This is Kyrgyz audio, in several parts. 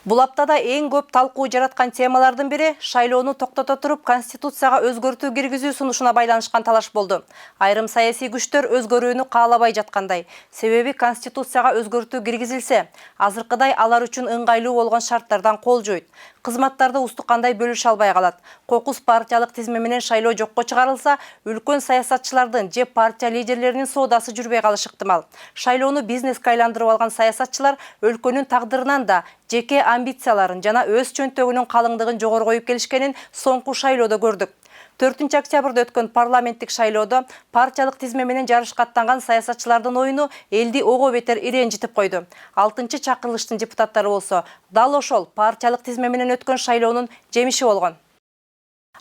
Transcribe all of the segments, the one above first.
Бул аптада эң көп талкуу жараткан темалардын бири шайлоону токтото туруп Конституцияга өзгөртүү киргизүү сунушуна байланышкан талаш болду. Айрым саясий күчтөр өзгөрүүнү каалабай жаткандай. Себеби Конституцияга өзгөртүү киргизилсе, азыркыдай алар үчүн ыңгайлуу болгон шарттардан кол жойт. Кызматтарды устукандай бөлүшө албай калат. Кокус партиялык тизме менен шайлоо жокко чыгарылса, үлкөн саясатчылардын же партия лидерлеринин соодасы жүрбөй калышы ыктымал. Шайлоону бизнеске айландырып алган саясатчылар өлкөнүн тагдырынан да жеке амбицияларын жана өз чөнтөгүнүн калыңдыгын жогору коюп келишкенин соңку шайлоодо көрдүк. 4 октябрда өткөн парламенттик шайлоодо партиялык тизме менен жарышка аттанган саясатчылардын оюну элди ого бетер иренжитип койду. 6 чакырылыштын депутаттары болсо дал ошол партиялык тизме менен өткөн шайлоонун жемиши болгон.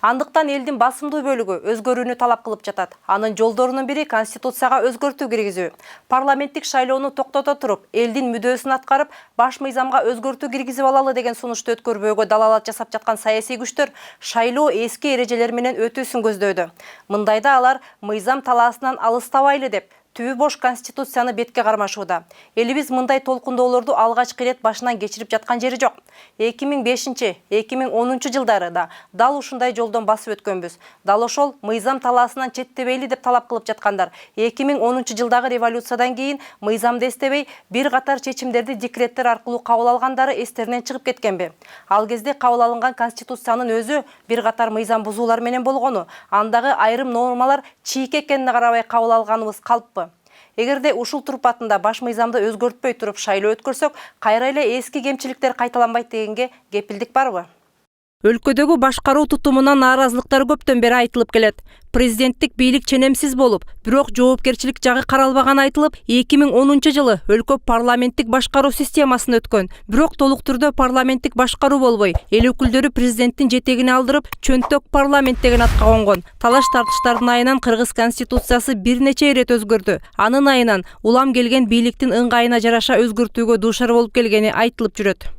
Андыктан элдин басымдуу бөлүгү өзгөрүүнү талап кылып жатат. Анын жолдорунун бири Конституцияга өзгөртүү киргизүү. Парламенттик шайлоону токтото туруп, элдин мүдөөсүн аткарып, баш мыйзамга өзгөртүү киргизип алалы деген сунушту өткөрбөөгө далалат жасап жаткан саясий күчтөр шайлоо эски эрежелер менен өтүүсүн көздөдү. Мындайда алар мыйзам талаасынан алыстабайлы деп түбү бош Конституцияны бетке кармашууда. Элибиз мындай толкундоолорду алгачкы ирет башынан кечирип жаткан жери жок. 2005-2010 жылдары да дал ушундай жолдон басып өткөнбүз. Дал ошол мыйзам талаасынан четтебейли деп талап кылып жаткандар. 2010 жылдагы революциядан кийин мыйзамды эстебей бир катар чечимдерди декреттер аркылуу кабыл алгандары эстеринен чыгып кеткенби? Ал кезде кабыл алынган Конституциянын өзү бир катар мыйзам бузуулар менен болгону, андагы айрым нормалар чийик экенине карабай кабыл алганыбыз калппы? Эгерде ушул турпатында баш мыйзамды өзгөртпөй туруп шайлоо өткөрсөк, кайра эле эски кемчиликтер кайталанбайт дегенге кепилдик барбы? Өлкөдөгү башкаруу тутумунан нааразылыктар көптөн бери айтылып келет. Президенттик бийлик ченемсиз болуп, бирок жоопкерчилик жагы каралбаганы айтылып, 2010 жылы өлкө парламенттик башкаруу системасын өткөн. Бирок толук түрдө парламенттик башкаруу болбой, эл өкүлдөрү президенттин жетегине алдырып, чөнтөк парламент деген атка конгон. Талаш тартыштардын айынан Кыргыз конституциясы бир нече ирет өзгөрдү. Анын айынан улам келген бийликтин ыңгайына жараша өзгөртүүгө дуушар болуп келгени айтылып жүрөт.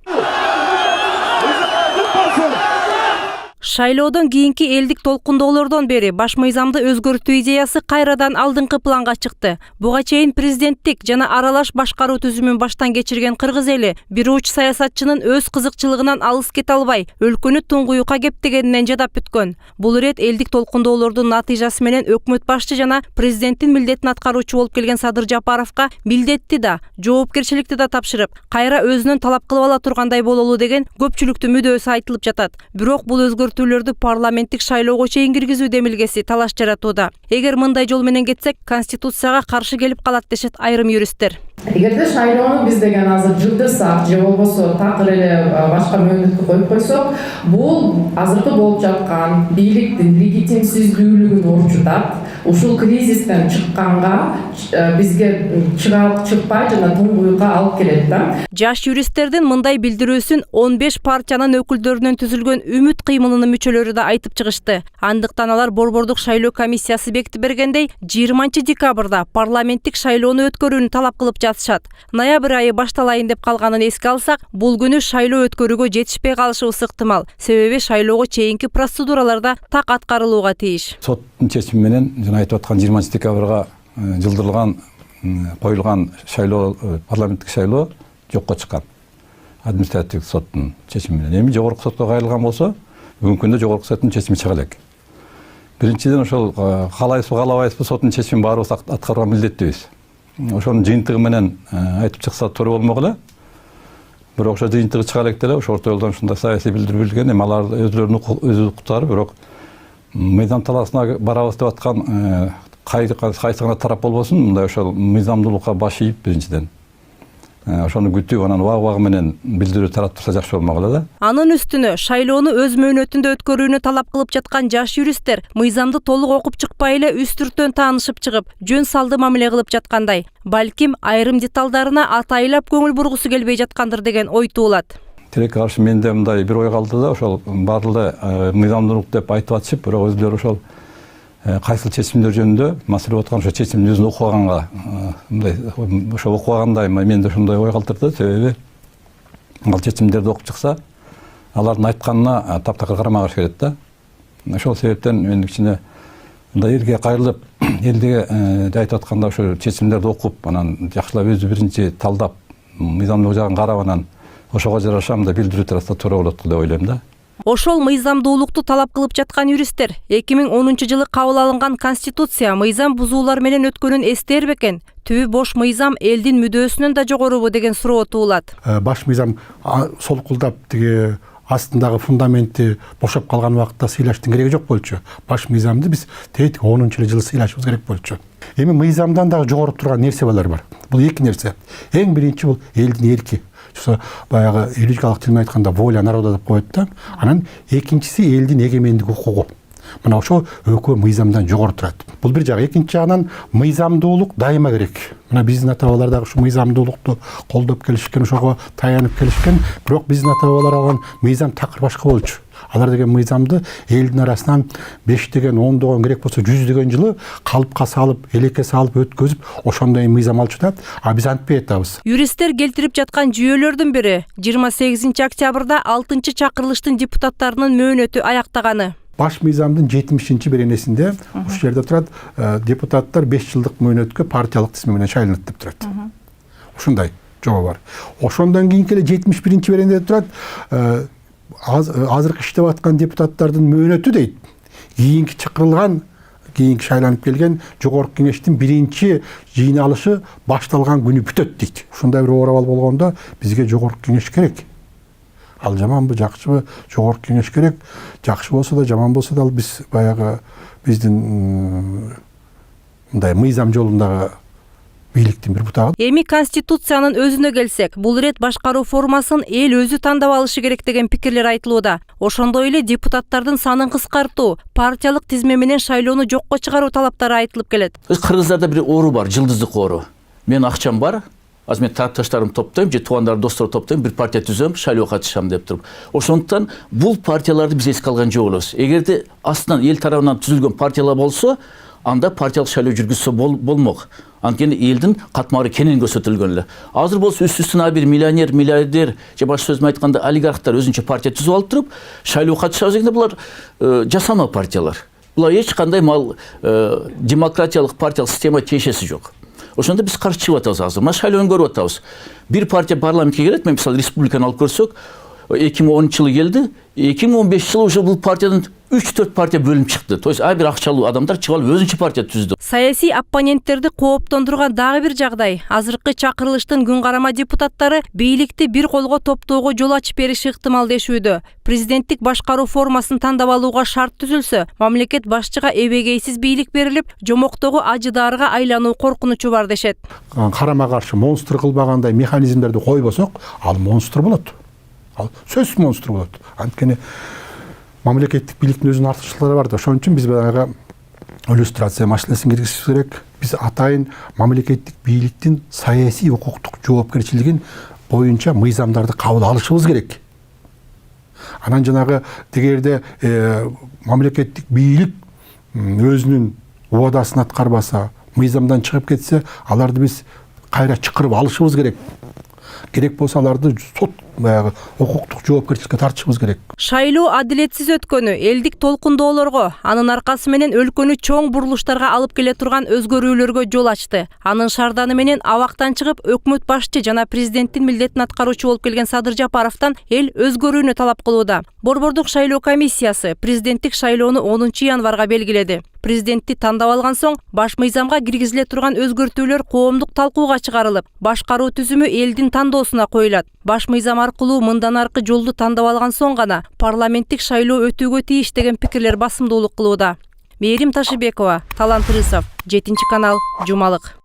Шайлоодон кийинки элдик толкундоолордон бери баш мыйзамды өзгөртүү идеясы кайрадан алдыңкы планга чыкты. Буга чейин президенттик жана аралаш башкаруу түзүмүн баштан кечирген кыргыз эли бир уч саясатчынын өз кызыкчылыгынан алыс кете албай, өлкөнү туңгуюкка кептегенинен жадап бүткөн. Бул ирет элдик толкундоолордун натыйжасы менен өкмөт башчы жана президенттин милдетин аткаруучу болуп келген Садыр Жапаровго милдетти да, жоопкерчиликти да тапшырып, кайра өзүнөн талап кылып ала тургандай бололу деген көпчүлүктүн мүдөөсү айтылып жатат. Бирок бул өзгөртүүлөрдү парламенттик шайлоого чейин киргизүү демилгеси талаш жаратууда. Эгер мындай жол менен кетсек, Конституцияга каршы келип калат дешет айрым юристтер. Эгерде шайлоону биз деген азыр жылдырсак же болбосо такыр эле башка мөөнөткө коюп койсок, бул азыркы болуп жаткан бийликтин легитимсиздүүлүгүн урчутат. Ушул кризистен чыкканга бизге чыкпай жана туңгуюкка алып келет да. Жаш юристтердин мындай билдирүүсүн 15 партиянын өкүлдөрүнөн түзүлгөн Үмүт кыймылынын мүчөлөрү да айтып чыгышты. Андыктан алар Борбордук шайлоо комиссиясы бекитип бергендей 20 декабрда парламенттик шайлоону өткөрүүнү талап кылып жатышат. Ноябрь айы башталайын деп калганын эске алсак, бул күнү шайлоо өткөрүүгө жетишпей калышыбыз ыктымал. Себеби шайлоого чейинки процедураларда так аткарылууга тийиш. Соттун чечими менен жана айтып аткан 20 декабрга жылдырылган коюлган шайлоо, парламенттик шайлоо жокко чыккан. Административдик соттун чечими менен. Эми жогорку сотко кайрылган болсо, бүгүнкү күндө жогорку соттун чечими чыга элек. Биринчиден ошол каалайбызбы, каалабайбызбы соттун чечимин баарыбыз аткарууга милдеттүүбүз. Ошонун жыйынтыгы менен айтып чыкса туура болмок эле. Бирок ошо жыйынтыгы чыга элек деле, ошо орто жолдон ушундай саясий билдирүү билген, эми алар өзүлөрүнүн өз укуктары, бирок мыйзам талаасына барабыз деп аткан кайсы гана тарап болбосун, мындай ошол мыйзамдуулукка баш ийип биринчиден ошону күтүп, анан убагы менен билдирүү тарап турса жакшы болмок эле да. Анын үстүнө шайлоону өз мөөнөтүндө өткөрүүнү талап кылып жаткан жаш юристтер мыйзамды толук окуп чыкпай эле үстүртөн таанышып чыгып, жөн салды мамиле кылып жаткандай. Балким айрым деталдарына атайлап көңүл бургусу келбей жаткандыр деген ой туулат. Тилекке каршы менде мындай бир ой калды да, ошол баары мыйзамдуулук деп айтып атышып, бирок өзүлөрү ошол кайсыл чечимдер жөнүндө маселе болуп аткан ошо чечимдин өзүн окубаганга, мындай ошо окубагандай менде ошондой ой калтырды. Себеби ал чечимдерди окуп чыкса, алардын айтканына таптакыр карамай калыш керек да. Ошол себептен мен кичине мындай элге кайрылып, элге айтып атканда ошо чечимдерди окуп, анан жакшылап өзү биринчи талдап, мыйзамдуулук жагын карап, анан ошого жараша мындай билдирүү тарапта туура болот деп ойлойм да. Ошол мыйзамдуулукту талап кылып жаткан юристтер 2010 жылы кабыл алынган конституция мыйзам бузуулар менен өткөнүн эстер бекен? Түбү бош мыйзам элдин мүдөөсүнөн да жогорубу деген суроо туулат. Баш мыйзам солкулдап тиги астындагы фундаменти бошоп калган убакытта сыйлаштын кереги жок болчу. Баш мыйзамды биз 10-жылы сыйлашыбыз керек болчу. Эми мыйзамдан дагы жогору турган нерселер бар. Бул эки нерсе. Эң биринчи бул элдин эрки. Баягы юридикалык тил менен айтканда воля народа деп коет да. Анан экинчиси элдин эгемендик укугу. Мына ошо экөө мыйзамдан жогору турат. Бул бир жагы. Экинчи жагынан мыйзамдуулук дайыма керек. Мына биздин ата-бабалар дагы ушу мыйзамдуулукту колдоп келишкен, ошого таянып келишкен. Бирок биздин ата-бабалар алган мыйзам такыр башка болчу. Алар деген мыйзамды элдин арасынан 5 деген 10 деген керек болсо 100 деген жылы калыпка салып, элекке салып өткөзүп, ошондой мыйзам алчу да. А биз антпай атабыз. Юристтер келтирип жаткан жүйөлөрдүн бири 28 октябрда 6 чакырылыштын депутаттарынын мөөнөтү аяктаганы. Баш мыйзамдын 70 беренесинде ушул жерде турат, депутаттар 5 жылдык мөөнөткө партиялык тизме менен шайланат деп турат. Ушундай жобо бар. Ошондон кийинки эле 71 беренеде турат, азыркы иштеп аткан депутаттардын мөөнөтү дейт. Кийинки чакырылган, кийинки шайланып келген жогорку кеңештин биринчи жыйналышы башталган күнү бүтөт дейт. Ушундай бир оор абал болгондо бизге жогорку кеңеш керек. Ал жаманбы, жакшыбы, жогорку кеңеш керек. Жакшы болсо да, жаман болсо да, биз баягы биздин мындай мыйзам жолундагы бийликтин бир бутагы. Эми конституциянын өзүнө келсек, бул ирет башкаруу формасын эл өзү тандап алышы керек деген пикирлер айтылууда. Ошондой эле депутаттардын санын кыскартуу, партиялык тизме менен шайлоону жокко чыгаруу талаптары айтылып келет. Кыргыздарда бир оору бар, жылдыздык оору. Мен акчам бар, азыр мен тарапташтарымды топтойм, же туугандар, достор топтойм, бир партия түзөм, шайлоого катышам деп туруп. Ошондуктан бул партияларды биз эске алган жок болобуз. Эгерде астынан эл тарабынан түзүлгөн партиялар болсо, анда партиялык шайлоо жүргүзсө болмок. Анткени элдин катмары кенен көрсөтүлгөн эле. Азыр болсо үстүнө бир миллионер, миллиардер же башка сөз менен айтканда олигархтар өзүнчө партия түзүп алып туруп, шайлоого катышабыз дегенде булар жасама партиялар. Булар эч кандай демократиялык партиялык система тиешеси жок. Ошондо биз каршы чыгып атабыз азыр. Мына шайлоону көрүп атабыз. Бир партия парламентке келет, мен мисалы республиканы алып көрсөк, 2010 жылы келди, 2015 жылы уже бул партиядан 3-4 партия бөлүнүп чыкты. То есть бир акчалуу адамдар чыгып алып өзүнчө партия түздү. Саясий оппоненттерди кооптондурган дагы бир жагдай. Азыркы чакырылыштын күн карама депутаттары бийликти бир колго топтоого жол ачып бериши ыктымал дешүүдө. Президенттик башкаруу формасын тандап алууга шарт түзүлсө, мамлекет башчыга эбегейсиз бийлик берилип, жомоктогу ажыдаарга айлануу коркунучу бар дешет. Карама каршы монстр кылбагандай механизмдерди койбосок, ал монстр болот. Ал сөзсүз монстр болот. Анткени мамлекеттик бийликтин өзүнүн артыкчылыктары бар да. Ошон үчүн биз баягы иллюстрация маселесин киргизишибиз керек. Биз атайын мамлекеттик бийликтин саясий укуктук жоопкерчилигин боюнча мыйзамдарды кабыл алышыбыз керек. Анан жанагы тегерде мамлекеттик бийлик өзүнүн убадасын аткарбаса, мыйзамдан чыгып кетсе, аларды биз кайра чакырып алышыбыз керек. Керек болсо аларды сот укуктук жоопкерчиликке тартышыбыз керек. Шайлоо адилетсиз өткөнү элдик толкундоолорго, анын аркасы менен өлкөнү чоң бурулуштарга алып келе турган өзгөрүүлөргө жол ачты. Анын шарданы менен абактан чыгып, өкмөт башчы жана президенттин милдетин аткаруучу болуп келген Садыр Жапаровдон эл өзгөрүүнү талап кылууда. Борбордук шайлоо комиссиясы президенттик шайлоону 10 январга белгиледи. Президентти тандап алган соң баш мыйзамга киргизиле турган өзгөртүүлөр коомдук талкууга чыгарылып, башкаруу түзүмү элдин тандоосуна коюлат. Баш мыйзам аркылуу мындан аркы жолду тандап алган соң гана парламенттик шайлоо өтүүгө тийиш деген пикирлер басымдуулук кылууда. Мээрим Ташыбекова, Талант Рысов, 7 канал, Жумалык.